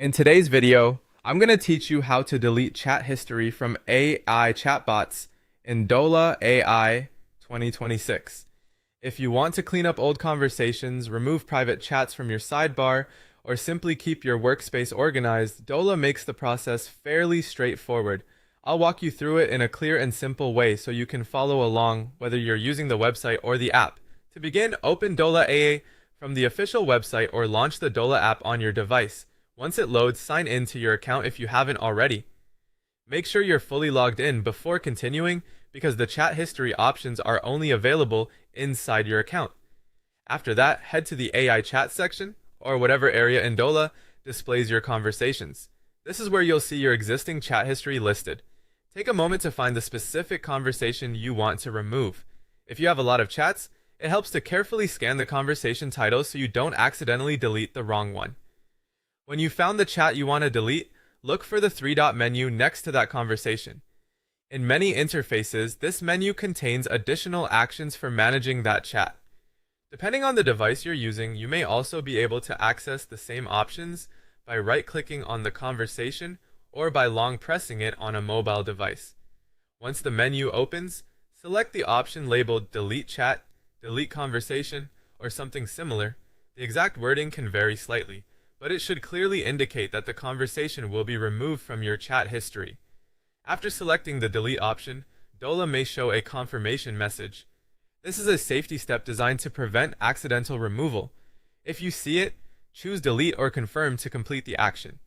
In today's video, I'm going to teach you how to delete chat history from AI chatbots in Dola AI 2026. If you want to clean up old conversations, remove private chats from your sidebar, or simply keep your workspace organized, Dola makes the process fairly straightforward. I'll walk you through it in a clear and simple way so you can follow along whether you're using the website or the app. To begin, open Dola AI from the official website or launch the Dola app on your device. Once it loads, sign in to your account if you haven't already. Make sure you're fully logged in before continuing because the chat history options are only available inside your account. After that, head to the AI chat section or whatever area in Dola displays your conversations. This is where you'll see your existing chat history listed. Take a moment to find the specific conversation you want to remove. If you have a lot of chats, it helps to carefully scan the conversation title so you don't accidentally delete the wrong one. When you found the chat you want to delete, look for the three-dot menu next to that conversation. In many interfaces, this menu contains additional actions for managing that chat. Depending on the device you're using, you may also be able to access the same options by right-clicking on the conversation or by long pressing it on a mobile device. Once the menu opens, select the option labeled Delete Chat, Delete Conversation, or something similar. The exact wording can vary slightly, but it should clearly indicate that the conversation will be removed from your chat history. After selecting the delete option, Dola may show a confirmation message. This is a safety step designed to prevent accidental removal. If you see it, choose delete or confirm to complete the action.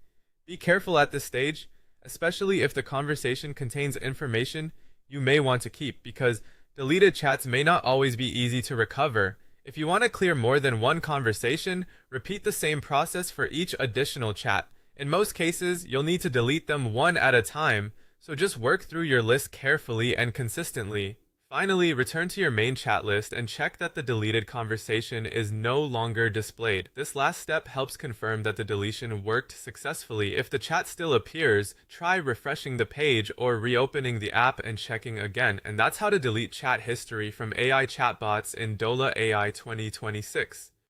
Be careful at this stage, especially if the conversation contains information you may want to keep, because deleted chats may not always be easy to recover. If you want to clear more than one conversation, repeat the same process for each additional chat. In most cases, you'll need to delete them one at a time, so just work through your list carefully and consistently. Finally, return to your main chat list and check that the deleted conversation is no longer displayed. This last step helps confirm that the deletion worked successfully. If the chat still appears, try refreshing the page or reopening the app and checking again. And that's how to delete chat history from AI chatbots in Dola AI 2026.